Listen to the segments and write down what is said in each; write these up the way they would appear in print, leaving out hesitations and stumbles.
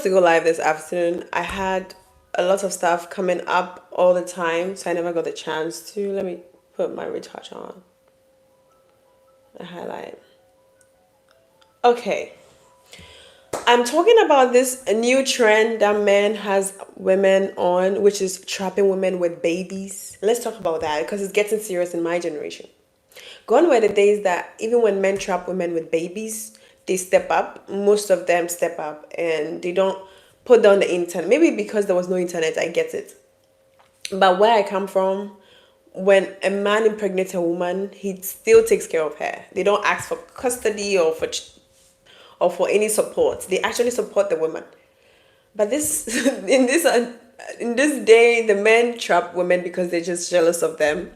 To go live this afternoon. I had a lot of stuff coming up all the time, so I never got the chance to. Let me put my retouch on. A highlight. Okay. I'm talking about this new trend that men has women on, which is trapping women with babies. Let's talk about that because it's getting serious in my generation. Gone were the days that even when men trap women with babies, they step up. Most of them step up and they don't put down the internet. Maybe because there was no internet, I get it. But where I come from, when a man impregnates a woman, he still takes care of her. They don't ask for custody or for any support. They actually support the woman. But this in this day, the men trap women because they're just jealous of them,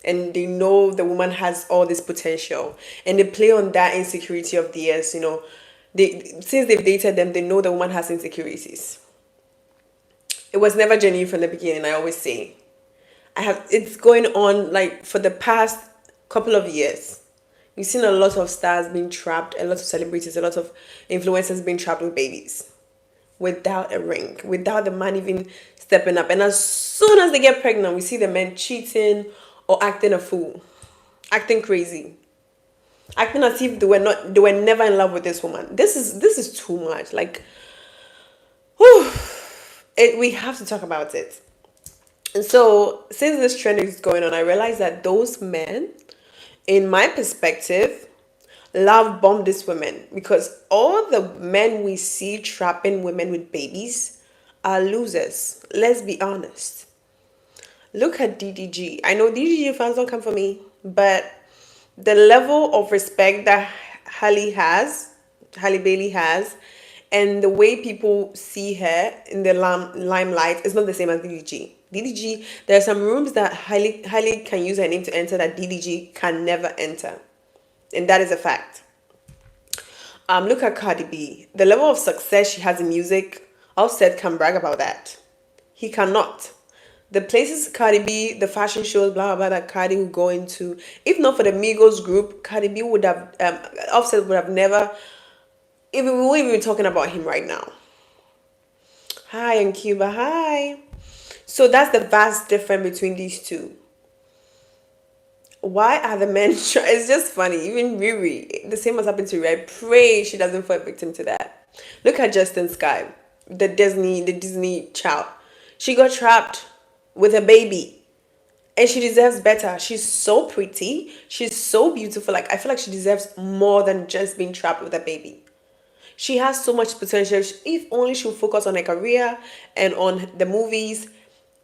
and they know the woman has all this potential, and they play on that insecurity of theirs. They since they've dated them, they know the woman has insecurities. It was never genuine from the beginning. I always say, it's going on like for the past couple of years. You've seen a lot of stars being trapped, a lot of celebrities, a lot of influencers being trapped with babies without a ring, without the man even stepping up. And as soon as they get pregnant, we see the men cheating or acting a fool, acting crazy, acting as if they were never in love with this woman. This is too much. Like, whew, we have to talk about it. And so, since this trend is going on, I realized that those men, in my perspective, love bomb these women because all the men we see trapping women with babies are losers. Let's be honest. Look at DDG. I know DDG fans don't come for me, but the level of respect that Halle Bailey has, and the way people see her in the limelight is not the same as DDG. DDG, there are some rooms that Halle can use her name to enter that DDG can never enter. And that is a fact. Look at Cardi B. The level of success she has in music, Offset can brag about that. He cannot. The places Cardi B, the fashion shows, blah, blah, blah, that Cardi would go into, if not for the Migos group, Cardi B would have, Offset would have never, even we wouldn't even be talking about him right now. Hi, in Cuba, hi. So that's the vast difference between these two. Why are the men it's just funny. Even Riri, the same has happened to Riri. I pray she doesn't fall victim to that. Look at Justin Sky, the Disney child. She got trapped with a baby, and she deserves better. She's so pretty, she's so beautiful. Like, I feel like she deserves more than just being trapped with a baby. She has so much potential. If only she'll focus on her career and on the movies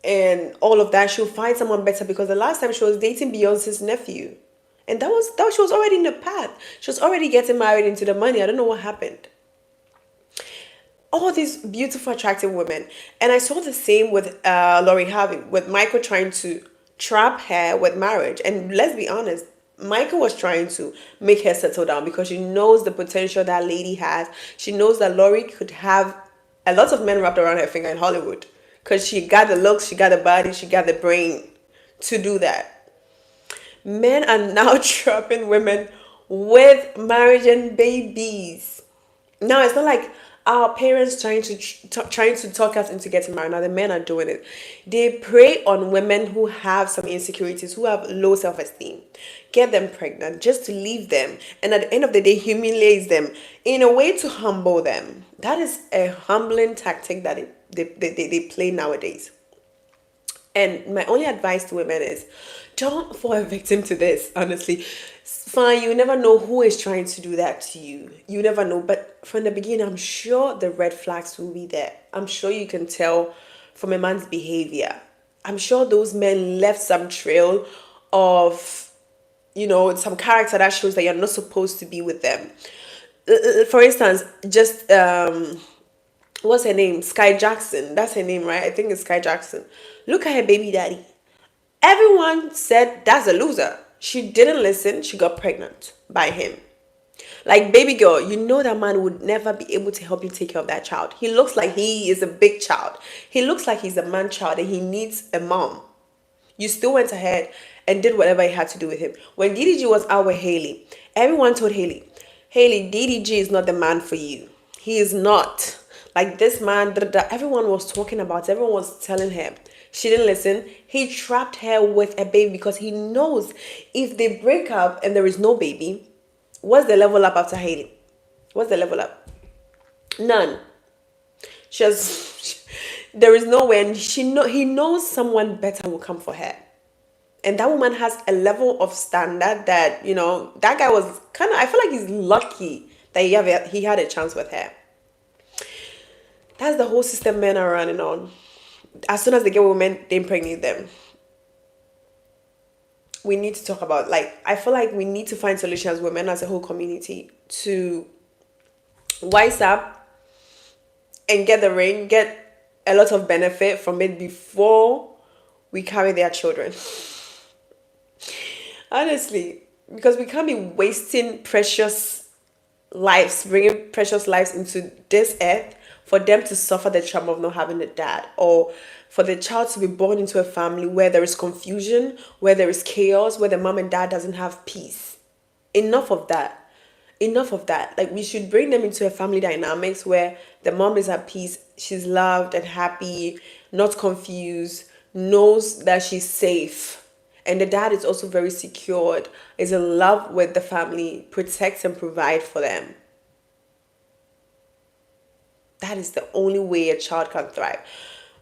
and all of that, she'll find someone better. Because the last time she was dating Beyonce's nephew, and that she was already in the path. She was already getting married into the money. I don't know what happened. All these beautiful, attractive women, and I saw the same with Lori Harvey, with Michael trying to trap her with marriage. And let's be honest, Michael was trying to make her settle down because she knows the potential that lady has. She knows that Lori could have a lot of men wrapped around her finger in Hollywood because she got the looks, she got the body, she got the brain to do that. Men are now trapping women with marriage and babies. Now it's not like our parents trying to talk us into getting married. Now the men are doing it. They prey on women who have some insecurities, who have low self-esteem, get them pregnant just to leave them, and at the end of the day humiliates them in a way to humble them. That is a humbling tactic that they play nowadays. And my only advice to women is don't fall a victim to this, honestly. Fine, you never know who is trying to do that to you. You never know. But from the beginning, I'm sure the red flags will be there. I'm sure you can tell from a man's behavior. I'm sure those men left some trail of, some character that shows that you're not supposed to be with them. For instance, just what's her name? Sky Jackson. That's her name, right? I think it's Sky Jackson. Look at her baby daddy. Everyone said that's a loser. She didn't listen. She got pregnant by him. Like, baby girl, you know that man would never be able to help you take care of that child. He looks like he is a big child. He looks like he's a man child and he needs a mom. You still went ahead and did whatever you had to do with him. When DDG was out with Haley, everyone told Haley, DDG is not the man for you. He is not. Like this man, everyone was talking about it, everyone was telling her. She didn't listen. He trapped her with a baby because he knows if they break up and there is no baby, what's the level up after Hailey? What's the level up? None. Just there is no way, and he knows someone better will come for her. And that woman has a level of standard that, that guy was kind of, I feel like he's lucky that he had a chance with her. That's the whole system men are running on. As soon as they get women, they impregnate them. We need to talk about, I feel like we need to find solutions as women, as a whole community, to wise up and get the ring, get a lot of benefit from it before we carry their children. Honestly, because we can't be wasting precious lives, bringing precious lives into this earth for them to suffer the trauma of not having a dad, or for the child to be born into a family where there is confusion, where there is chaos, where the mom and dad doesn't have peace. Enough of that. Enough of that. Like, we should bring them into a family dynamics where the mom is at peace, she's loved and happy, not confused, knows that she's safe. And the dad is also very secured, is in love with the family, protects and provides for them. That is the only way a child can thrive.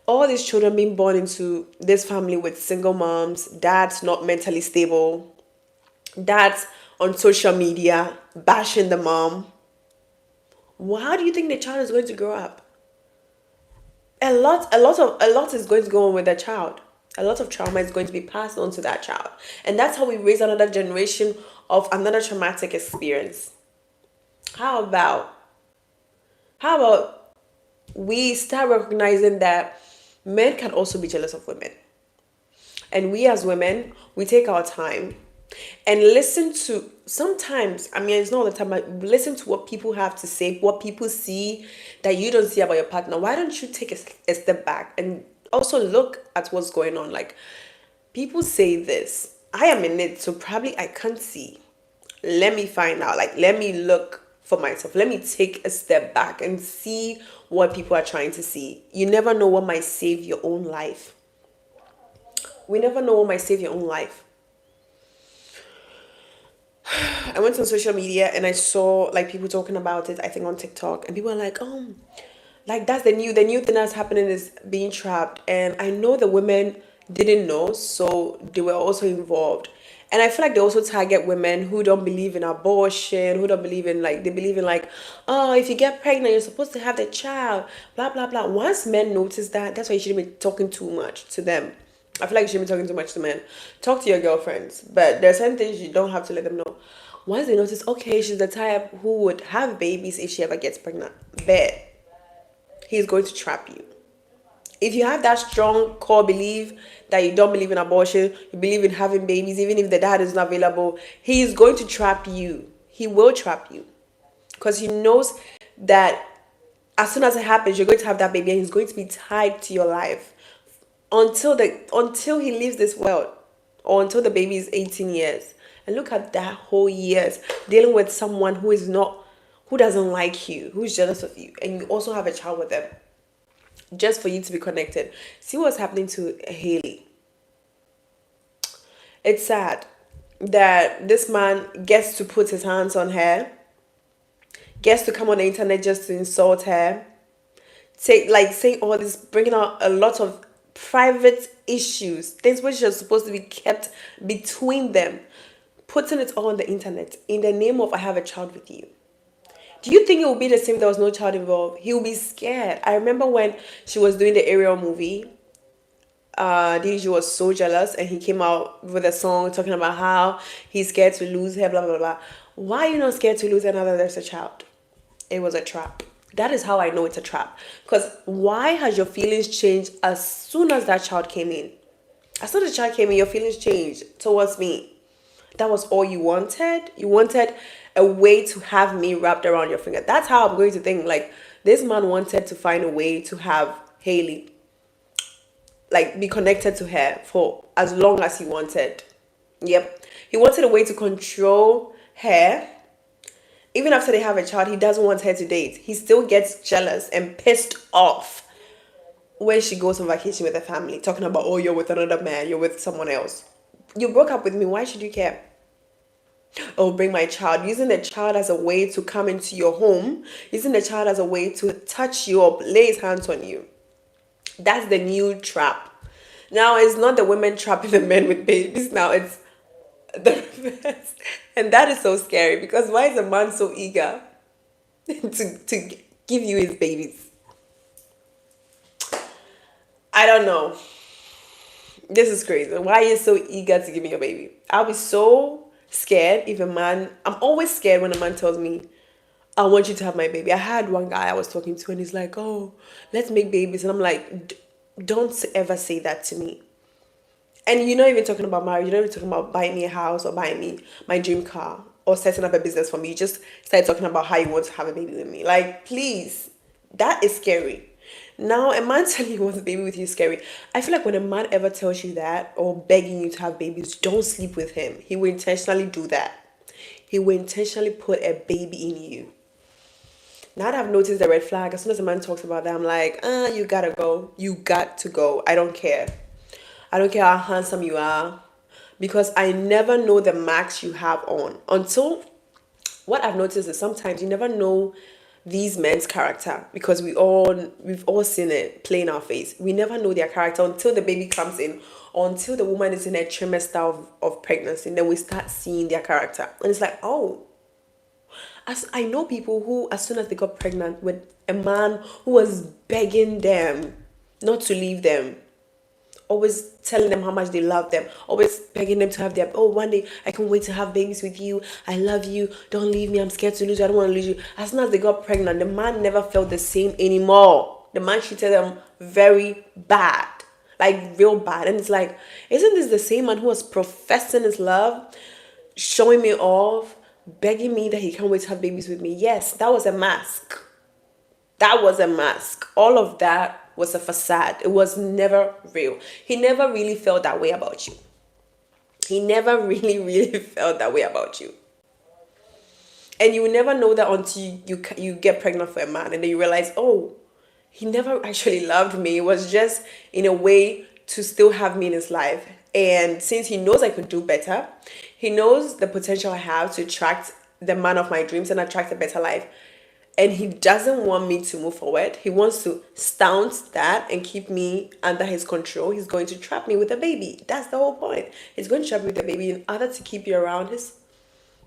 All these children being born into this family with single moms, dads not mentally stable, dads on social media bashing the mom. How do you think the child is going to grow up? A lot is going to go on with the child. A lot of trauma is going to be passed on to that child. And that's how we raise another generation of another traumatic experience. How about we start recognizing that men can also be jealous of women? And we as women, we take our time and listen to, sometimes, it's not all the time, but listen to what people have to say, what people see that you don't see about your partner. Why don't you take a step back and also look at what's going on? Like, people say this, I am in it, so probably I can't see. Let me find out. Let me look for myself. Let me take a step back and see what people are trying to see. You never know what might save your own life. We never know what might save your own life. I went on social media and I saw people talking about it, I think on TikTok, and people are like, oh, that's the new thing that's happening is being trapped. And I know the women didn't know, so they were also involved. And I feel like they also target women who don't believe in abortion, who don't believe in they believe in oh, if you get pregnant, you're supposed to have the child, blah, blah, blah. Once men notice that, that's why you shouldn't be talking too much to them. I feel like you shouldn't be talking too much to men. Talk to your girlfriends, but there are certain things you don't have to let them know. Once they notice, okay, she's the type who would have babies if she ever gets pregnant, bet he's going to trap you. If you have that strong core belief that you don't believe in abortion, you believe in having babies, even if the dad is not available, he is going to trap you. He will trap you. Because he knows that as soon as it happens, you're going to have that baby and he's going to be tied to your life until he leaves this world, or until the baby is 18 years. And look at that whole years dealing with someone who doesn't like you, who's jealous of you, and you also have a child with them, just for you to be connected. See what's happening to Hailey. It's sad that this man gets to put his hands on her, gets to come on the internet just to insult her, saying all this, bringing out a lot of private issues, things which are supposed to be kept between them, putting it all on the internet in the name of I have a child with you. Do you think it would be the same if there was no child involved? He would be scared. I remember when she was doing the Ariel movie, DJ was so jealous and he came out with a song talking about how he's scared to lose her, blah, blah, blah. Why are you not scared to lose her now that there's a child? It was a trap. That is how I know it's a trap. Because why has your feelings changed as soon as that child came in? As soon as the child came in, your feelings changed towards me. That was all you wanted? You wanted a way to have me wrapped around your finger. That's how I'm going to think. This man wanted to find a way to have Hailey, be connected to her for as long as he wanted. Yep. He wanted a way to control her Even after they have a child, he doesn't want her to date. He still gets jealous and pissed off when she goes on vacation with her family, talking about, oh, you're with another man, you're with someone else. You broke up with me, why should you care? Oh, bring my child. Using the child as a way to come into your home, using the child as a way to touch you or lay his hands on you. That's the new trap. Now it's not the women trapping the men with babies. Now it's the reverse. And that is so scary, because why is a man so eager to give you his babies? I don't know. This is crazy. Why are you so eager to give me your baby? I'll be so scared if a man, I'm always scared when a man tells me, I want you to have my baby. I had one guy I was talking to and he's like, oh, let's make babies. And I'm like, don't ever say that to me. And you're not even talking about marriage. You're not even talking about buying me a house or buying me my dream car or setting up a business for me. You just start talking about how you want to have a baby with me. Like, please, that is scary. Now, a man telling you he wants a baby with you is scary. I feel like when a man ever tells you that or begging you to have babies, don't sleep with him. He will intentionally do that. He will intentionally put a baby in you. Now that I've noticed the red flag, as soon as a man talks about that, I'm like, you gotta go. You got to go. I don't care. I don't care how handsome you are, because I never know the max you have on. Until, what I've noticed is sometimes you never know these men's character, because we've all seen it play in our face. We never know their character until the baby comes in, or until the woman is in a trimester of pregnancy, and then we start seeing their character. And it's like, oh, as I know people who, as soon as they got pregnant with a man who was begging them not to leave them, always telling them how much they love them, always begging them to have their, oh, one day I can wait to have babies with you. I love you. Don't leave me. I'm scared to lose you. I don't want to lose you. As soon as they got pregnant, the man never felt the same anymore. The man treated them very bad, like real bad. And it's like, isn't this the same man who was professing his love, showing me off, begging me that he can't wait to have babies with me? Yes, that was a mask. That was a mask. All of that was a facade. It was never real. He never really felt that way about you. He never really felt that way about you. And you will never know that until you get pregnant for a man, and then you realize, oh, he never actually loved me. It was just in a way to still have me in his life. And since he knows I could do better, he knows the potential I have to attract the man of my dreams and attract a better life, and he doesn't want me to move forward. He wants to stunt that and keep me under his control. He's going to trap me with a baby. That's the whole point. He's going to trap me with a baby in order to keep you around his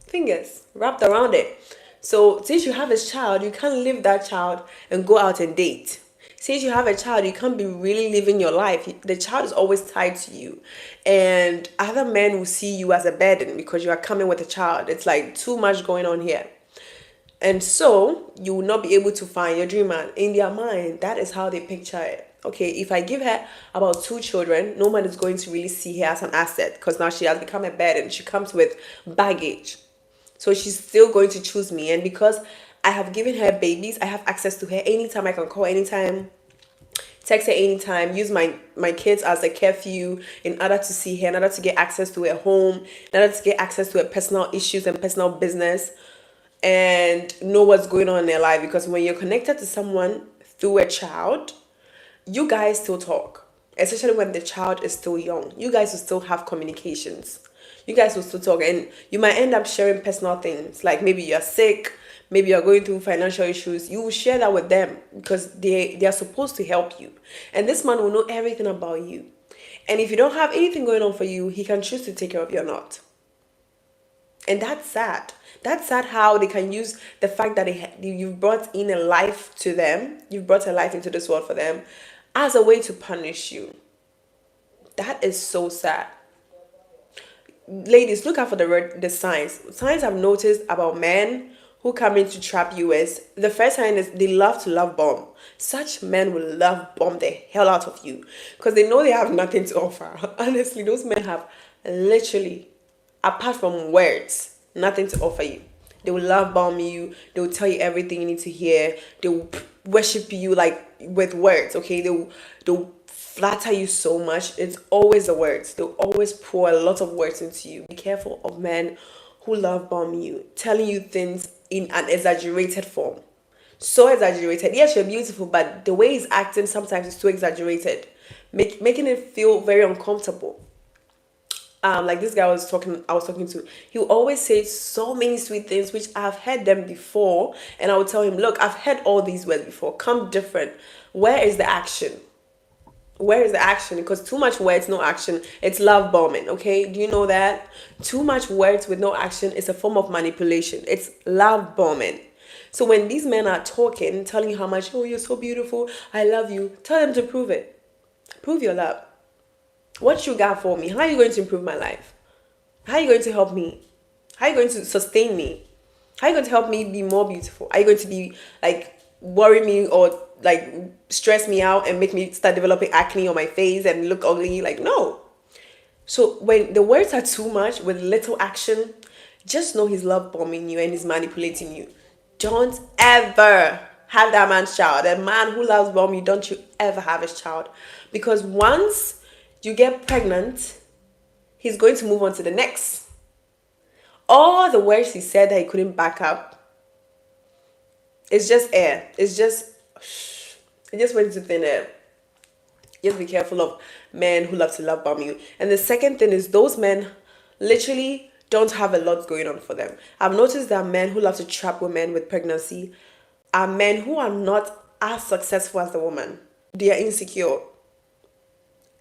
fingers, wrapped around it. So since you have his child, you can't leave that child and go out and date. Since you have a child, you can't be really living your life. The child is always tied to you. And other men will see you as a burden because you are coming with a child. It's like too much going on here. And so you will not be able to find your dream man. In their mind, that is how they picture it. Okay, if I give her about 2 children, no man is going to really see her as an asset, because now she has become a burden. She comes with baggage. So she's still going to choose me. And because I have given her babies, I have access to her anytime. I can call anytime, text her anytime, use my kids as a curfew in order to see her, in order to get access to her home, in order to get access to her personal issues and personal business, and know what's going on in their life. Because when you're connected to someone through a child, you guys still talk, especially when the child is still young. You guys will still have communications. You guys will still talk, and you might end up sharing personal things, like maybe you're sick, maybe you're going through financial issues. You will share that with them because they are supposed to help you, and this man will know everything about you. And if you don't have anything going on for you, he can choose to take care of you or not. And that's sad. That's sad how they can use the fact that you've brought in a life to them, you've brought a life into this world for them, as a way to punish you. That is so sad. Ladies, look out for the signs. Signs I've noticed about men who come in to trap you is, the first sign is they love to love bomb. Such men will love bomb the hell out of you because they know they have nothing to offer. Honestly, those men have literally, apart from words, nothing to offer you. They will love bomb you. They will tell you everything you need to hear. They will worship you like with words. Okay, they'll flatter you so much. It's always the words. They'll always pour a lot of words into you. Be careful of men who love bomb you, telling you things in an exaggerated form. So exaggerated. Yes, you're beautiful, but the way he's acting sometimes is too exaggerated, making it feel very uncomfortable. Like this guy I was talking to, he will always say so many sweet things which I've heard them before, and I would tell him, look, I've heard all these words before, come different. Where is the action? Where is the action? Because too much words, no action, it's love bombing. Okay, do you know that? Too much words with no action is a form of manipulation. It's love bombing. So when these men are talking, telling you how much, oh, you're so beautiful, I love you, tell them to prove it. Prove your love. What you got for me? How are you going to improve my life? How are you going to help me? How are you going to sustain me? How are you going to help me be more beautiful? Are you going to be like worry me or like stress me out and make me start developing acne on my face and look ugly? Like, no. So when the words are too much with little action, just know he's love bombing you and he's manipulating you. Don't ever have that man's child. A man who loves bomb you, don't you ever have his child. Because once you get pregnant, he's going to move on to the next. All the words he said that he couldn't back up, it's just air. It just went into thin air. Just be careful of men who love to love bomb you. And the second thing is those men literally don't have a lot going on for them. I've noticed that men who love to trap women with pregnancy are men who are not as successful as the woman. They are insecure.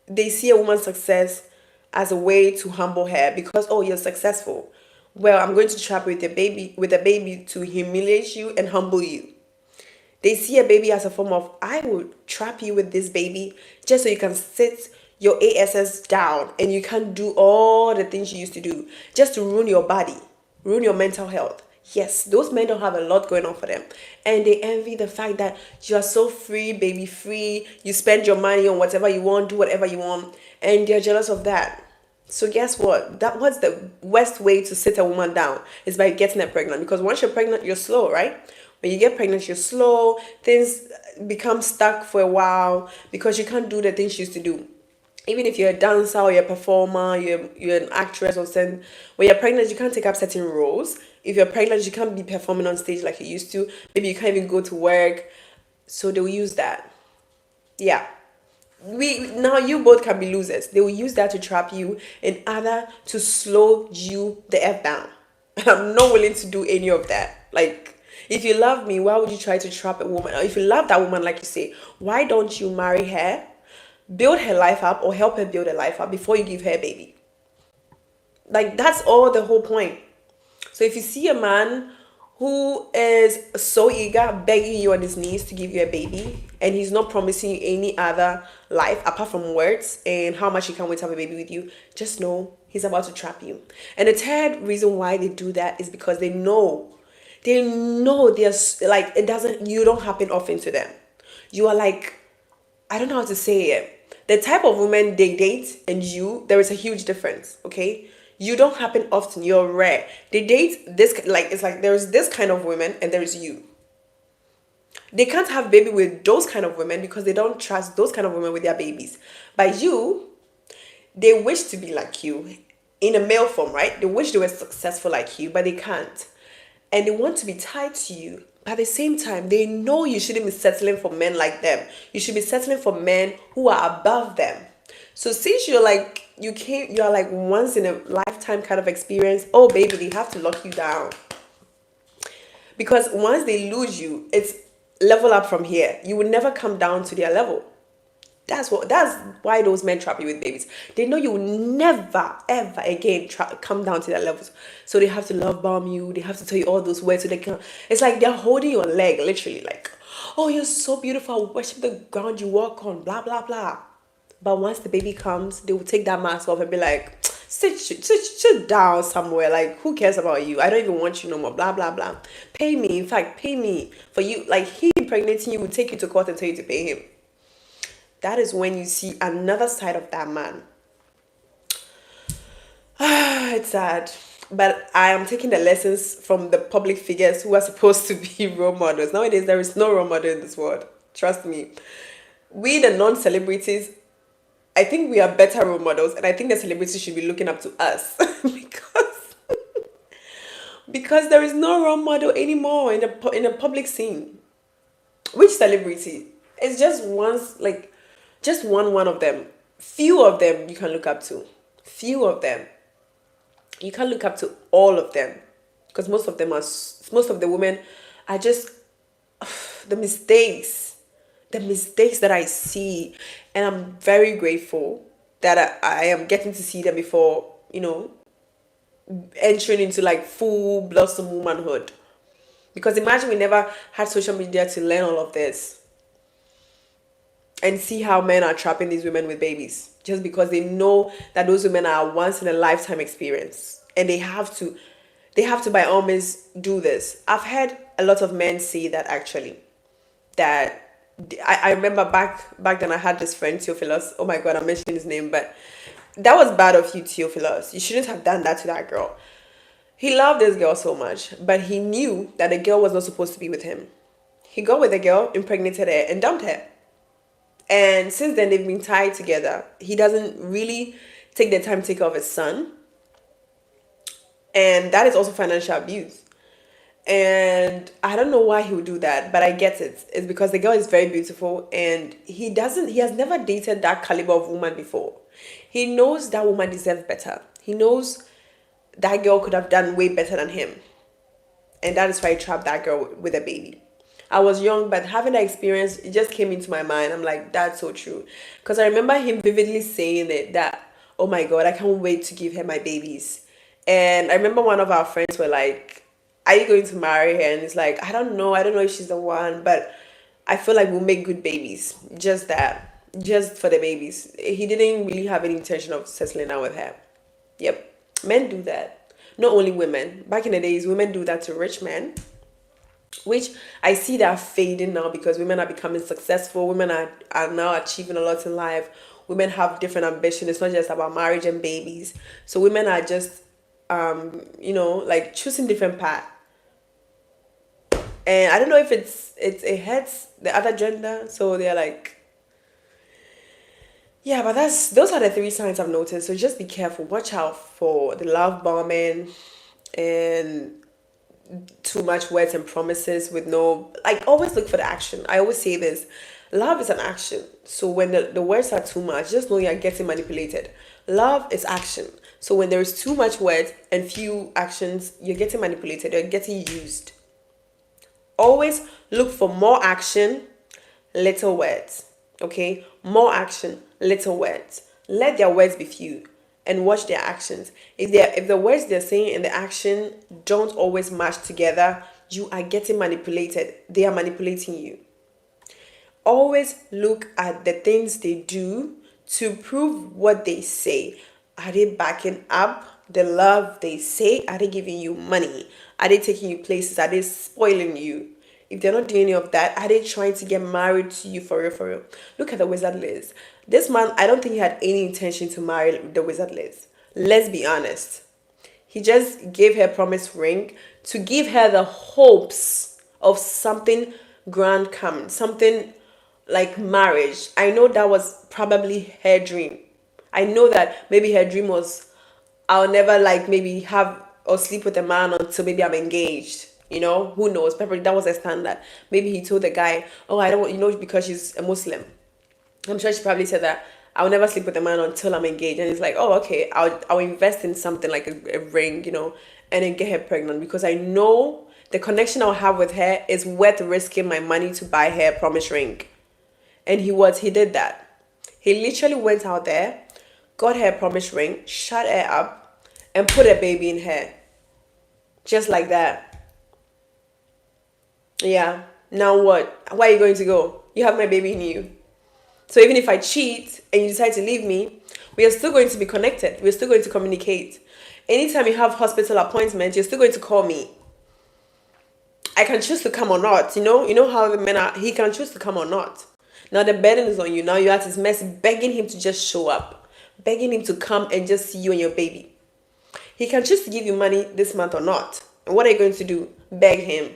They see a woman's success as a way to humble her because, oh, you're successful. Well, I'm going to trap with a baby to humiliate you and humble you. They see a baby as a form of, I will trap you with this baby just so you can sit your ass down and you can do all the things you used to do just to ruin your body, ruin your mental health. Yes, those men don't have a lot going on for them. And they envy the fact that you are so free, baby, free. You spend your money on whatever you want, do whatever you want. And they're jealous of that. So guess what? What's the worst way to sit a woman down is by getting her pregnant. Because once you're pregnant, you're slow, right? When you get pregnant, you're slow. Things become stuck for a while because you can't do the things you used to do. Even if you're a dancer or you're a performer, you're an actress or something, when you're pregnant, you can't take up certain roles. If you're pregnant, you can't be performing on stage like you used to. Maybe you can't even go to work. So they'll use that. Yeah. Now you both can be losers. They will use that to trap you in order to slow you the F down. And I'm not willing to do any of that. Like, if you love me, why would you try to trap a woman? Or if you love that woman, like you say, why don't you marry her, build her life up, or help her build her life up before you give her a baby? Like, that's all the whole point. So if you see a man who is so eager, begging you on his knees to give you a baby, and he's not promising you any other life apart from words and how much he can't wait to have a baby with you, just know he's about to trap you. And the third reason why they do that is because they know there's like, you don't happen often to them. You are like, I don't know how to say it. The type of women they date and there is a huge difference, okay? You don't happen often, you're rare. They date this, like, it's like there's this kind of women and there's you. They can't have baby with those kind of women because they don't trust those kind of women with their babies. But they wish to be like you in a male form, right? They wish they were successful like you, but they can't. And they want to be tied to you. But at the same time, they know you shouldn't be settling for men like them. You should be settling for men who are above them. So since you're like once in a lifetime kind of experience, oh baby, they have to lock you down. Because once they lose you, it's level up from here. You will never come down to their level. That's why those men trap you with babies. They know you will never, ever again come down to their levels. So they have to love bomb you. They have to tell you all those words so they can. It's like they're holding your leg, literally. Like, oh, you're so beautiful. I worship the ground you walk on. Blah blah blah. But once the baby comes, they will take that mask off and be like, sit down somewhere. Like, who cares about you? I don't even want you no more. Blah blah blah. Pay me. In fact, pay me for you. Like, he impregnating you will take you to court and tell you to pay him. That is when you see another side of that man. It's sad. But I am taking the lessons from the public figures who are supposed to be role models. Nowadays, there is no role model in this world. Trust me. We, the non-celebrities, I think we are better role models. And I think the celebrities should be looking up to us. Because because there is no role model anymore in the public scene. Which celebrity? It's just just one of them. Few of them you can look up to. Few of them. You can't look up to all of them, because most of the women are just the mistakes, that I see, and I'm very grateful that I am getting to see them before, entering into like full blossom womanhood. Because imagine we never had social media to learn all of this and see how men are trapping these women with babies just because they know that those women are a once in a lifetime experience, and they have to by all means do this. I've heard a lot of men say that, actually, that I remember back then I had this friend Theophilus. Oh my god, I'm mentioning his name, but that was bad of you, Theophilus. You shouldn't have done that to that girl. He loved this girl so much, but he knew that the girl was not supposed to be with him. He got with the girl, impregnated her, and dumped her. And since then, they've been tied together. He doesn't really take the time to take care of his son. And that is also financial abuse. And I don't know why he would do that, but I get it. It's because the girl is very beautiful, and he has never dated that caliber of woman before. He knows that woman deserves better. He knows that girl could have done way better than him. And that is why he trapped that girl with a baby. I was young, but having that experience, it just came into my mind. I'm like, that's so true. Because I remember him vividly saying it, that, oh my God, I can't wait to give her my babies. And I remember one of our friends were like, are you going to marry her? And it's like, I don't know. I don't know if she's the one, but I feel like we'll make good babies. Just that. Just for the babies. He didn't really have any intention of settling down with her. Yep. Men do that. Not only women. Back in the days, women do that to rich men, which I see that fading now because women are becoming successful. Women are now achieving a lot in life. Women have different ambitions. It's not just about marriage and babies. So women are just, like choosing different path. And I don't know if it hurts the other gender. So they're like, yeah, but those are the three signs I've noticed. So just be careful. Watch out for the love bombing and too much words and promises with no, like, always look for the action. I always say this: love is an action. So when the words are too much, just know you're getting manipulated. Love is action. So when there is too much words and few actions, you're getting manipulated, you're getting used. Always look for more action, little words. Okay, more action, little words. Let their words be few and watch their actions. If the words they're saying and the action don't always match together, you are getting manipulated. They are manipulating you. Always look at the things they do to prove what they say. Are they backing up the love they say? Are they giving you money? Are they taking you places? Are they spoiling you? If they're not doing any of that, are they trying to get married to you for real, for real? Look at the Wizard Liz. This man, I don't think he had any intention to marry the Wizard Liz. Let's be honest. He just gave her a promise ring to give her the hopes of something grand coming, something like marriage. I know that was probably her dream. I know that maybe her dream was, I'll never like maybe have or sleep with a man until maybe I'm engaged. Who knows? Probably that was a standard. Maybe he told the guy, oh, I don't want, because she's a Muslim. I'm sure she probably said that, I'll never sleep with a man until I'm engaged. And it's like, oh, okay, I'll invest in something like a ring, and then get her pregnant, because I know the connection I'll have with her is worth risking my money to buy her a promise ring. And he did that. He literally went out there, got her a promise ring, shut her up, and put a baby in her. Just like that. Yeah. Now what? Where are you going to go? You have my baby in you. So even if I cheat and you decide to leave me, we are still going to be connected. We're still going to communicate. Anytime you have hospital appointments, you're still going to call me. I can choose to come or not. You know how the men are. He can choose to come or not. Now the burden is on you. Now you're at his mess, begging him to just show up, begging him to come and just see you and your baby. He can choose to give you money this month or not. And what are you going to do? Beg him.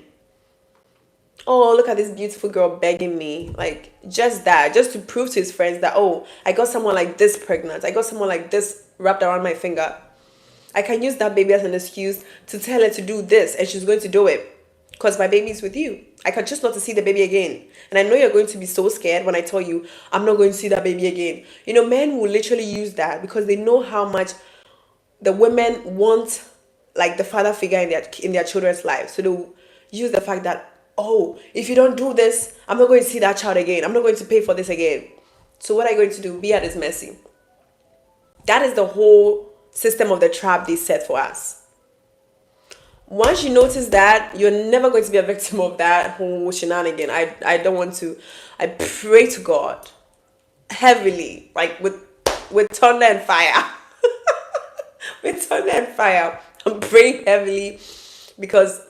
Oh, look at this beautiful girl begging me. Like, just that. Just to prove to his friends that, oh, I got someone like this pregnant. I got someone like this wrapped around my finger. I can use that baby as an excuse to tell her to do this, and she's going to do it because my baby is with you. I can choose not to see the baby again. And I know you're going to be so scared when I tell you I'm not going to see that baby again. You know, men will literally use that because they know how much the women want like the father figure in their children's life. So they'll use the fact that, oh, if you don't do this, I'm not going to see that child again. I'm not going to pay for this again. So what are you going to do? Be at his mercy. That is the whole system of the trap they set for us. Once you notice that, you're never going to be a victim of that whole shenanigan. I don't want to. I pray to God heavily, like with thunder and fire. With thunder and fire. I'm praying heavily because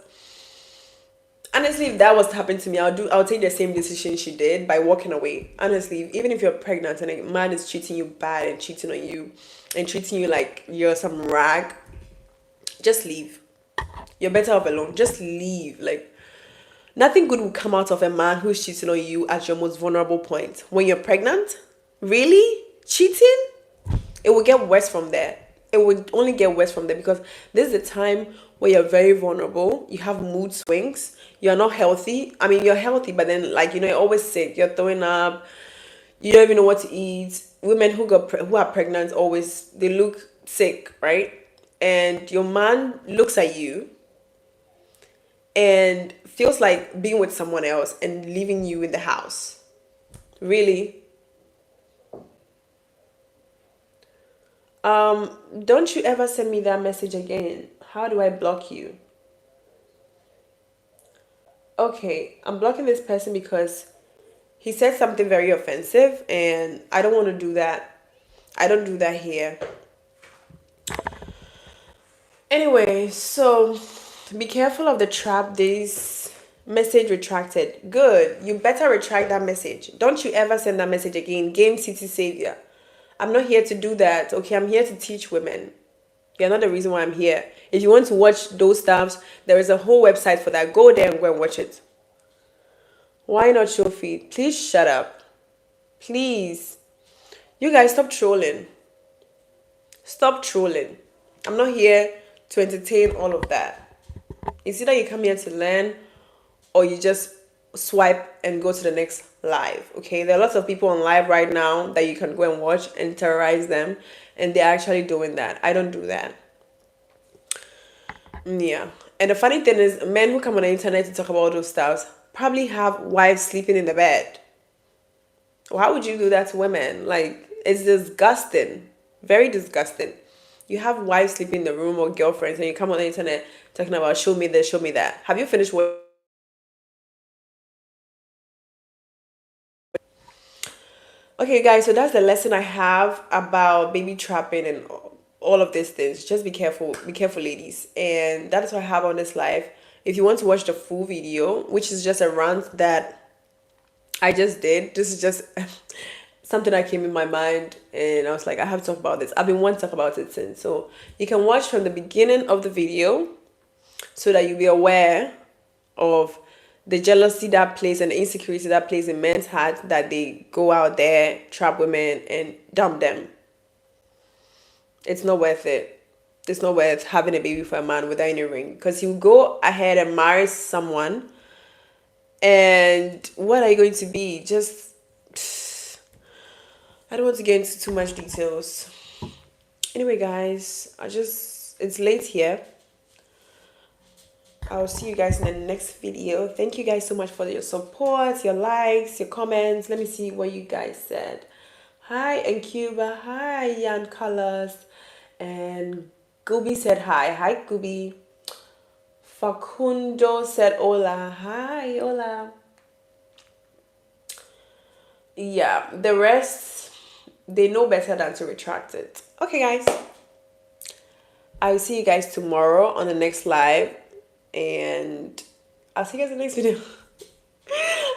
honestly, if that was to happen to me, I'll take the same decision she did by walking away. Honestly, even if you're pregnant and a man is treating you bad and cheating on you and treating you like you're some rag, just leave. You're better off alone. Just leave. Like, nothing good will come out of a man who's cheating on you at your most vulnerable point. When you're pregnant, really? Cheating? It will get worse from there. It would only get worse from there because this is a time where you're very vulnerable. You have mood swings. You're not healthy. I mean, you're healthy, but then, like, you know, you're always sick. You're throwing up. You don't even know what to eat. Women who are pregnant always, they look sick, right? And your man looks at you and feels like being with someone else and leaving you in the house. Really? Don't you ever send me that message again. How do I block you? Okay, I'm blocking this person because he said something very offensive and I don't want to do that. I don't do that here. Anyway, so be careful of the trap. This message retracted. Good. You better retract that message. Don't you ever send that message again. Game City Savior. I'm not here to do that. Okay, I'm here to teach women. You're not the reason why I'm here. If you want to watch those stuffs, there is a whole website for that. Go there and go and watch it. Why not show feet? Please shut up. Please. You guys stop trolling. Stop trolling. I'm not here to entertain all of that. It's either you come here to learn or you just swipe and go to the next live. Okay, there are lots of people on live right now that you can go and watch and terrorize them, and they're actually doing that. I don't do that. Yeah. And the funny thing is, men who come on the internet to talk about those stuff probably have wives sleeping in the bed. Why would you do that to women? Like, it's disgusting. Very disgusting. You have wives sleeping in the room or girlfriends and you come on the internet talking about show me this, show me that. Have you finished what? Okay, guys, so that's the lesson I have about baby trapping and all of these things. Just be careful, ladies. And that is what I have on this live. If you want to watch the full video, which is just a rant that I just did, this is just something that came in my mind, and I was like, I have to talk about this. I've been wanting to talk about it since. So you can watch from the beginning of the video so that you'll be aware of the jealousy that plays and the insecurity that plays in men's hearts, that they go out there, trap women, and dump them. It's not worth it. It's not worth having a baby for a man without any ring, because he will go ahead and marry someone, and what are you going to be? Just, I don't want to get into too much details. Anyway, guys, it's late here. I'll see you guys in the next video. Thank you guys so much for your support, your likes, your comments. Let me see what you guys said. Hi, and Cuba. Hi, Yan Colors. And Gooby said hi. Hi, Gooby. Facundo said hola. Hi, hola. Yeah, the rest, they know better than to retract it. Okay, guys. I'll see you guys tomorrow on the next live. And I'll see you guys in the next video.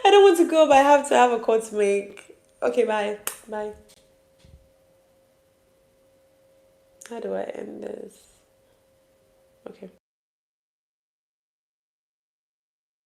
I don't want to go, but I have to have a call to make. Okay, bye. Bye. How do I end this? Okay.